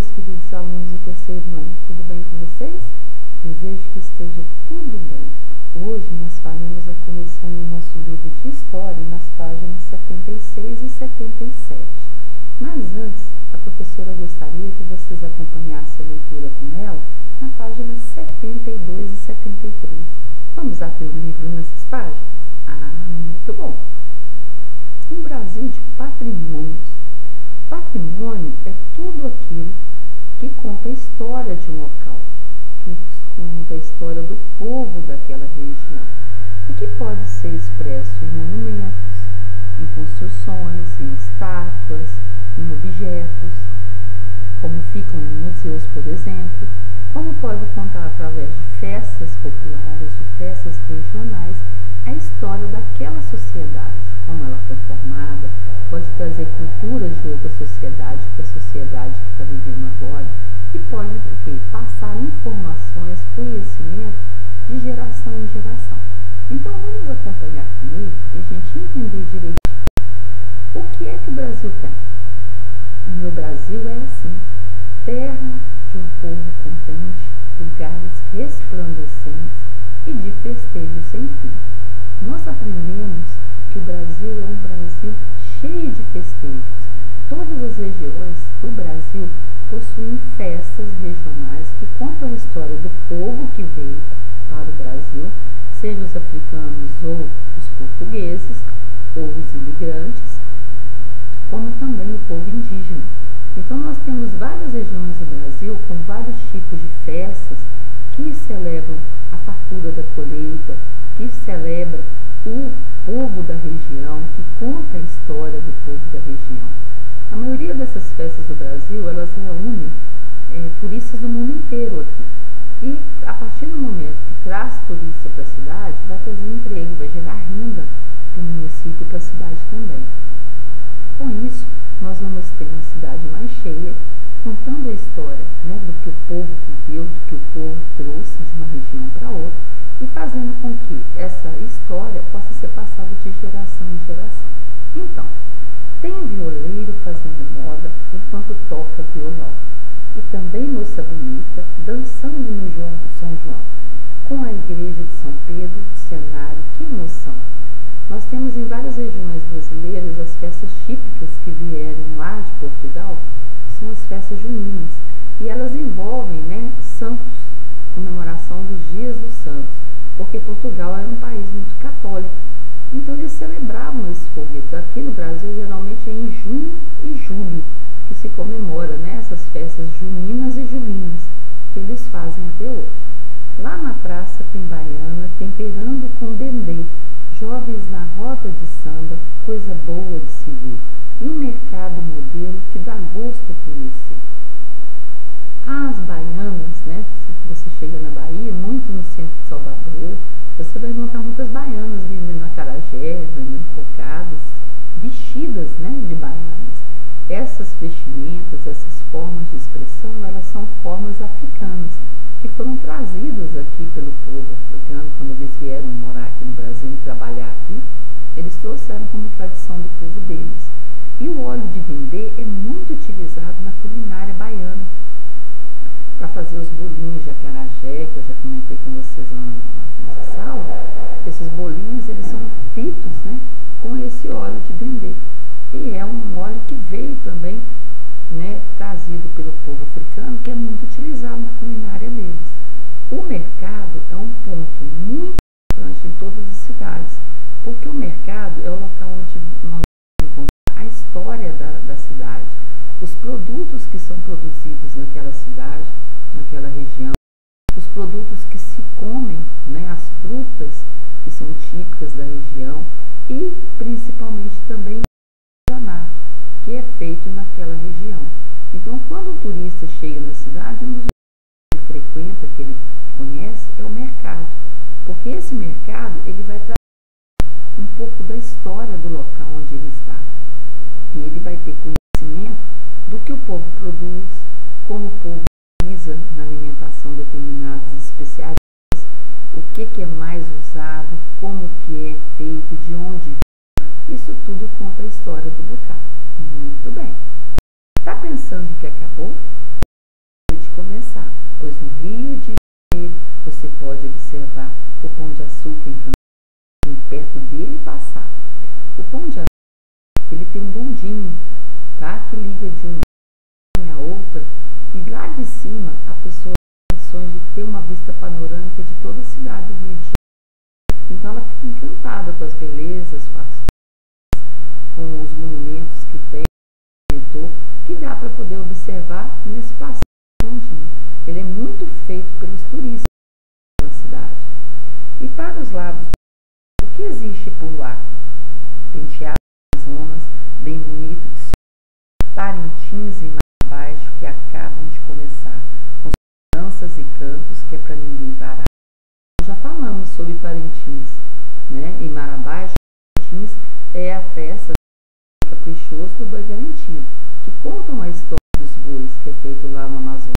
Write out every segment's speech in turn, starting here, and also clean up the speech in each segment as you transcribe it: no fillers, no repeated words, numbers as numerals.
meus queridos alunos do terceiro ano, tudo bem com vocês? Desejo que esteja tudo bem. Hoje nós faremos a correção do nosso livro de História nas páginas 76 e 77. Mas antes, a professora gostaria que vocês acompanhassem a leitura com ela na página 72 e 73. Vamos abrir o livro nessas páginas? Muito bom! Um Brasil de patrimônios. Patrimônio é tudo aquilo que conta a história de um local, que conta a história do povo daquela região e que pode ser expresso em monumentos, em construções, em estátuas, em objetos, como ficam em museus, por exemplo, como pode contar através de festas populares, de festas regionais, a história daquela sociedade, como ela foi formada, pode trazer culturas de outra sociedade para a sociedade que está vivendo agora e pode passar informações, conhecimento de geração em geração. Então vamos acompanhar comigo e a gente entender direitinho o que é que o Brasil tem. O meu Brasil é assim: terra de um povo contente, lugares resplandecentes e de festejos sem fim. Nós aprendemos que o Brasil é um Brasil cheio de festejos. Todas as regiões do Brasil possuem festas regionais que contam a história do povo que veio para o Brasil, seja os africanos ou os portugueses, ou os imigrantes, como também o povo indígena. Então nós temos várias regiões do Brasil com vários tipos de festas que celebram a fartura da colheita, que celebra o povo da região, que conta a história do povo da região. A maioria dessas festas do Brasil, elas reúnem turistas do mundo inteiro aqui. E a partir do momento que traz turista para a cidade, vai trazer emprego, vai gerar renda para o município e para a cidade também. Com isso, nós vamos ter uma cidade mais cheia, contando a história, do que o povo viveu, do que o povo trouxe de uma região para outra, e fazendo com que essa história possa ser passada de geração em geração. Então, tem violeiro fazendo moda enquanto toca violão, e também moça bonita dançando no São João, com a igreja de São Pedro de cenário. Que emoção! Nós temos em várias regiões brasileiras as festas típicas que vieram lá de Portugal, que são as festas juninas, e elas envolvem santos, comemoração dos dias dos santos, porque Portugal era um país muito católico, então eles celebravam esse foguete. Aqui no Brasil geralmente é em junho e julho que se comemora essas festas juninas e julinas que eles fazem até hoje. Lá na praça tem baiana temperando com dendê, jovens na roda de samba, coisa boa de se ver, e um mercado modelo que dá gosto conhecer. As baianas, se você chega na Bahia, muito no centro de Salvador, você vai encontrar muitas baianas vendendo acarajé, vendendo cocadas, vestidas de baianas. Essas vestimentas, essas formas de expressão, elas são formas africanas, que foram trazidas aqui pelo povo africano quando eles vieram morar aqui no Brasil e trabalhar aqui. Eles trouxeram como tradição do povo deles. E o óleo de dendê é muito utilizado na culinária baiana, para fazer os bolinhos de acarajé, que eu já comentei com vocês lá na sala. Esses bolinhos, eles são fritos com esse óleo de dendê. E é um óleo que veio também trazido pelo povo africano, que é muito utilizado na culinária deles. O mercado é um ponto muito importante em todas as cidades, porque o mercado é o local onde nós encontramos a história da cidade, os produtos que são produzidos naquela cidade, naquela região, os produtos que se comem, as frutas que são típicas da região e principalmente também o artesanato que é feito naquela região. Então, quando o turista chega na cidade, um dos lugares que ele frequenta, que ele conhece, é o mercado, porque esse mercado ele vai trazer um pouco da história do local onde ele está, e ele vai ter conhecimento do que o povo produz, como o povo utiliza na alimentação determinadas especiarias, o que é mais usado, como que é feito, de onde vem. Isso tudo conta a história do local. Muito bem. Está pensando que acabou? Pois no Rio de Janeiro você pode observar o Pão de Açúcar perto dele passar. O Pão de Açúcar, ele tem um bondinho, tá? Que liga de uma a outra, e lá de cima a pessoa tem condições de ter uma vista panorâmica de toda a cidade do Rio de Janeiro. Então ela fica encantada com as belezas, com os monumentos que tem, que dá para poder observar nesse passeio bondinho. Ele é muito feito pelos turistas da cidade. E para os lados, o que existe por lá? Tem teatro Amazonas, bem bonito, Parintins e Marabás, que acabam de começar, com danças e cantos que é para ninguém parar. Nós já falamos sobre Parintins, né? Em Marabás, Parintins é a festa caprichosa do Boi Garantido, que contam a história dos bois, que é feito lá no Amazonas,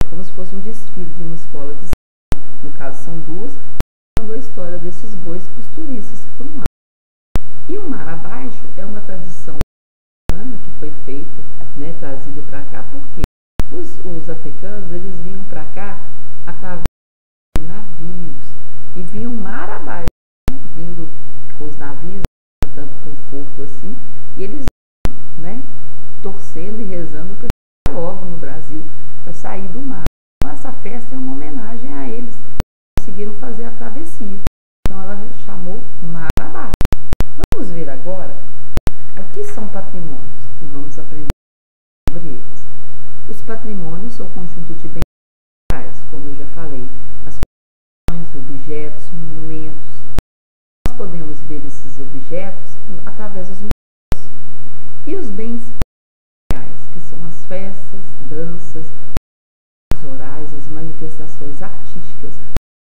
como se fosse um desfile de uma escola de samba. No caso são duas, contando a história desses bois para os turistas que estão lá. E o Mar Abaixo é uma tradição que foi feita, né, trazido para cá, porque os africanos, eles vinham para cá através de navios e vinham mar abaixo, né, vindo com os navios, não tanto conforto assim, e eles, né, torcendo e rezando para chegar logo no Brasil, para sair do mar. Então essa festa é uma homenagem a eles, que conseguiram fazer a travessia. Então ela chamou Mar Abaixo. Vamos ver agora o que são patrimônios e vamos aprender sobre eles. Os patrimônios são o conjunto de bens culturais, como eu já falei, as construções, objetos, monumentos. Nós podemos ver esses objetos através dos museus. E os bens culturais, que são as festas, danças, as orais, as manifestações artísticas,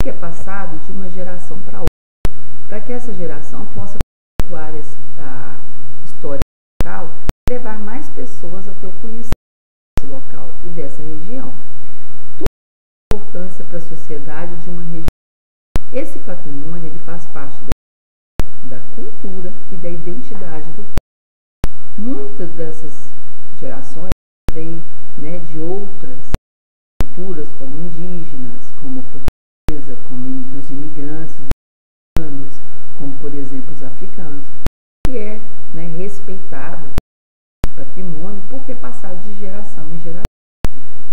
que é passado de uma geração para outra, para que essa geração possa perpetuar a história local e levar mais pessoas a ter o conhecimento desse local e dessa região. Tudo tem importância para a sociedade de uma região. Esse patrimônio ele faz parte da cultura e da identidade do povo. Muitas dessas gerações vêm, né, de outras culturas, como indígenas, como portuguesa, como dos imigrantes, como por exemplo os africanos, que é, né, respeitado esse patrimônio porque é passado de geração em geração.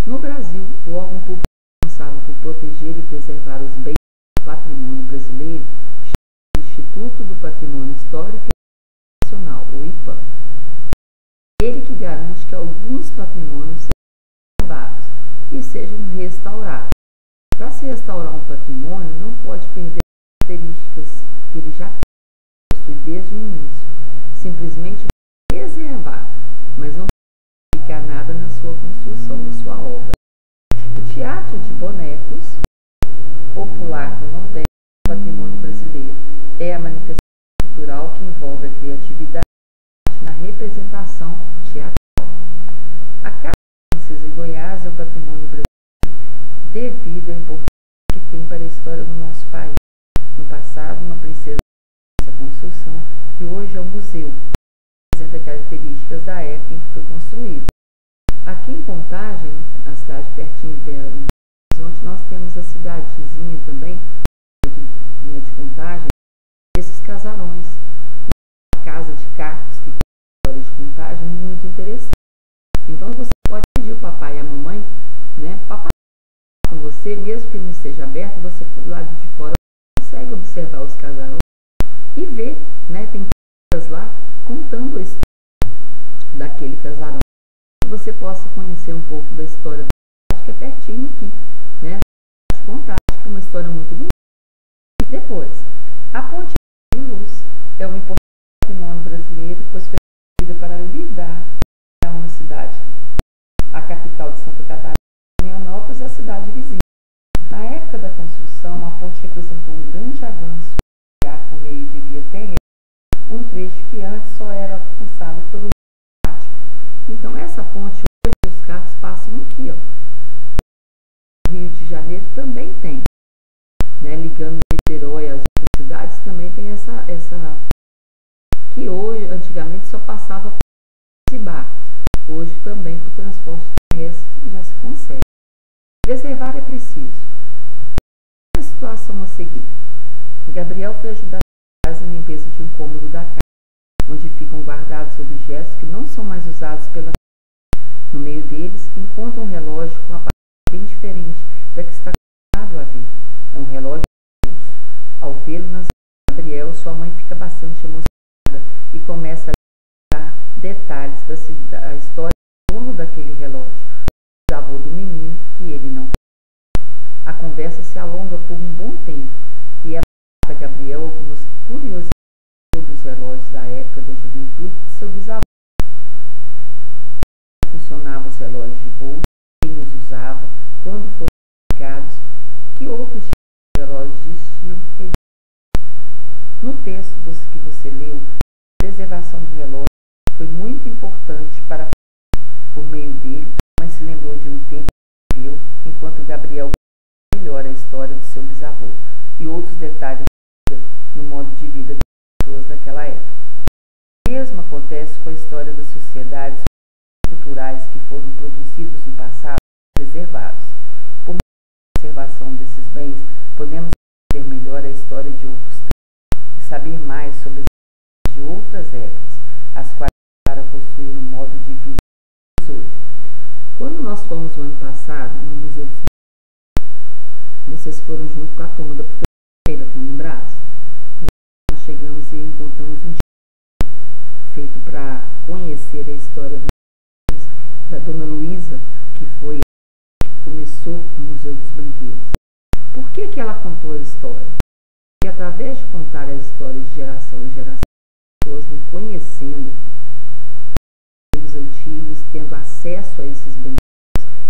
No Brasil, o órgão público responsável por proteger e preservar os bens do patrimônio brasileiro chama-se Instituto do Patrimônio Histórico e Nacional, o IPAM. Ele que garante que alguns patrimônios sejam preservados e sejam restaurados. Para se restaurar um patrimônio, não pode perder as características que ele já possui desde o início. Simplesmente preservar, mas não ficar nada na sua construção, na sua obra. O teatro de bonecos, popular do Nordeste, patrimônio brasileiro, é a manifestação cultural que envolve a criatividade na representação teatral. A Casa da Princesa Goiás é um patrimônio brasileiro devido à importância que tem para a história do nosso país. No passado, uma princesa dessa construção, que hoje é um museu, apresenta características da época em que foi construída. Aqui em Contagem, a cidade pertinho de Belo Horizonte, nós temos a cidadezinha também, dentro, né, de Contagem, esses casarões. A casa de cactos, que é a história de Contagem, muito interessante. Então você pode pedir o papai e a mamãe, né, papai com você, mesmo que ele não esteja aberto, você do lado de fora consegue observar os casarões e ver, né, tem pessoas lá contando a história daquele casarão. Que você possa conhecer um pouco da história da cidade, que é pertinho aqui, né, de Contagem, que é uma história muito bonita. Depois, a Ponte de Luz é um importante patrimônio brasileiro, pois foi construída para lidar com uma cidade, a capital de Santa Catarina, Florianópolis, a cidade vizinha. Na época da construção, a ponte representou um grande avanço por meio de via terrestre, um trecho que antes só era alcançado pelo pátio. Então essa ponte, hoje os carros passam aqui, ó. O Rio de Janeiro também tem, né, ligando Niterói às outras cidades, também tem essa que hoje, antigamente, só passava por barcos. Hoje também para o transporte terrestre já se consegue. Preservar é preciso. A situação a seguir. Gabriel foi ajudar a fazer a limpeza de um cômodo da casa, onde ficam guardados objetos que não são mais usados pela família. No meio deles, encontra um relógio com uma aparência bem diferente da que está acostumado a ver. É um relógio de pulso. Ao vê-lo nas mãos de Gabriel, sua mãe fica bastante emocionada e começa a dar detalhes da história do dono daquele relógio, o avô do menino, que ele não conhece. A conversa se alonga por um bom tempo e ela conta a Gabriel algumas curiosidades sobre os relógios da época da juventude de seu bisavô. Como funcionavam os relógios de bolso, quem os usava, quando foram fabricados, que outros tipos de relógios existiam. No texto que você leu, a preservação do relógio foi muito importante para a família. Por meio dele, a mãe se lembrou de um tempo que viveu enquanto Gabriel conhecia melhor a história do seu bisavô e outros detalhes no modo de vida das pessoas daquela época. O mesmo acontece com a história das sociedades culturais que foram produzidos no passado e preservados. Por meio da preservação desses bens, podemos conhecer melhor a história de outros tempos e saber mais sobre as histórias de outras épocas, as quais para construir um modo de vida hoje. Quando nós fomos no ano passado no Museu dos Brinquedos, vocês foram junto com a turma da professora, estão lembrados? Nós chegamos e encontramos um título feito para conhecer a história da Dona Luísa, que foi a que começou o Museu dos Brinquedos. Por que ela contou a história? Porque através de contar as histórias de geração em geração, as pessoas vão conhecendo os antigos, tendo acesso a esses brinquedos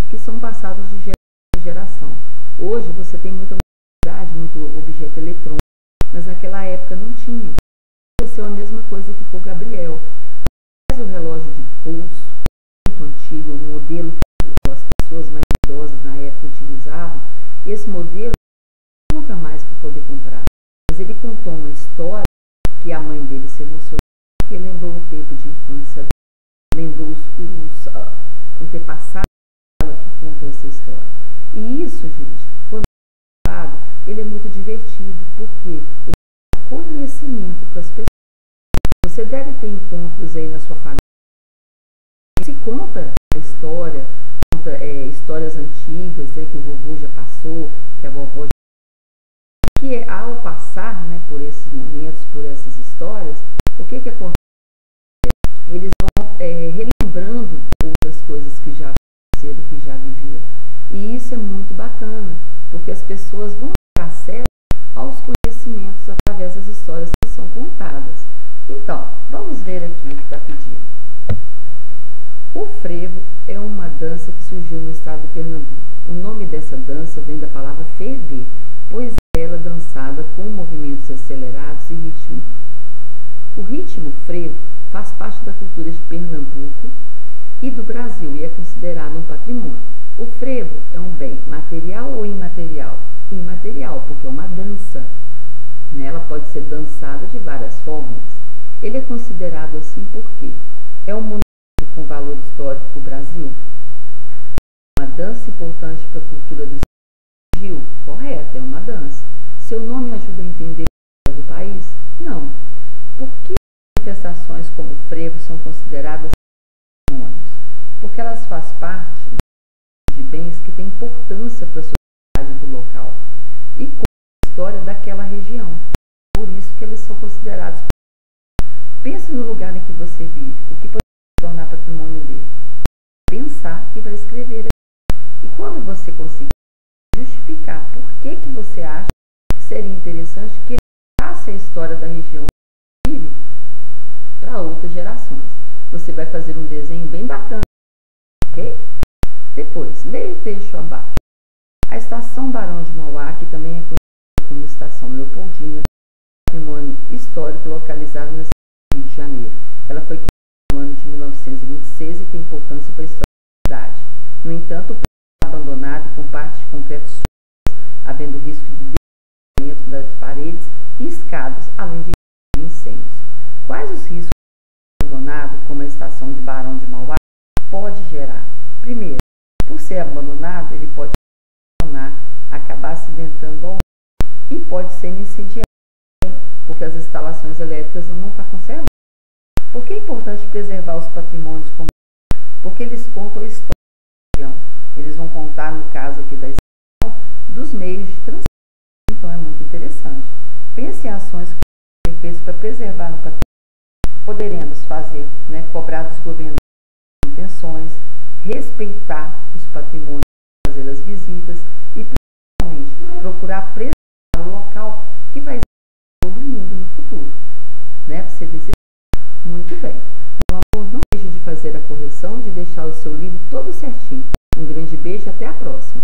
que são passados de geração em geração. Hoje você tem muita modernidade, muito objeto eletrônico, mas naquela época não tinha. Aconteceu a mesma coisa que com o Gabriel. O relógio de pulso, muito antigo, um modelo que as pessoas mais idosas na época utilizavam, esse modelo não encontra mais para poder comprar. Mas ele contou uma história que a mãe dele se emocionou, porque lembrou o tempo de infância, lembrou os antepassados dela que contam essa história. E isso, gente, quando é falado, ele é muito divertido, porque ele dá conhecimento para as pessoas. Você deve ter encontros aí na sua família. Se conta a história, conta histórias antigas, que o vovô já passou, que a vovó já passou. Que ao passar, por esses momentos, por essas histórias, o que acontece? Eles vão relembrando outras coisas que já aconteceram, que já viveram. E isso é muito bacana, porque as pessoas vão ter acesso aos conhecimentos através das histórias que são contadas. Então, vamos ver aqui o que está pedindo. O frevo é uma dança que surgiu no estado de Pernambuco. O nome dessa dança vem da palavra ferver, pois ela é dançada com movimentos acelerados e ritmo. O ritmo frevo faz parte da cultura de Pernambuco e do Brasil e é considerado um patrimônio. O frevo é um bem material ou imaterial? Imaterial, porque é uma dança. Ela pode ser dançada de várias formas. Ele é considerado assim porque é um monumento com valor histórico para o Brasil, uma dança importante para a cultura do Brasil, correto, é uma dança. Seu nome ajuda a entender a história do país? Não. Por que manifestações como o frevo são consideradas patrimônios? Porque elas fazem parte de bens que têm importância para a sociedade do local e com a história daquela região. Por isso que eles são considerados. Pense no lugar em que você vive, o que pode se tornar patrimônio dele. Pensar e vai escrever. E quando você conseguir justificar por que você acha que seria interessante que ele passe a história da região que vive para outras gerações. Você vai fazer um desenho bem bacana, ok? Depois, leia o texto abaixo. A estação Barão de Mauá, que também é conhecida como Estação Leopoldina, é um patrimônio histórico localizado na cidade do Rio de Janeiro. Ela foi criada no ano de 1926 e tem importância para a história da cidade. No entanto, o prédio está abandonado e com partes de concreto sujas, havendo risco de desabamento das paredes e escadas, além de incêndios. Quais os riscos de abandonado, como a estação de Barão de Mauá, pode gerar? Primeiro, por ser abandonado, ele pode acabar acidentando alguém e pode ser incendiário, porque as instalações elétricas não estão conservadas. Por que é importante preservar os patrimônios comuns? Porque eles contam a história da região. Eles vão contar, no caso aqui da estação, dos meios de transporte. Então é muito interessante. Pense em ações que podem ser feitas para preservar no patrimônio. Poderemos fazer, cobrar dos governantes intenções, respeitar os patrimônios, fazer as visitas e principalmente procurar preservar o local que vai ser todo mundo no futuro, para você visitar. Muito bem. Meu amor, não deixe de fazer a correção, de deixar o seu livro todo certinho. Um grande beijo e até a próxima.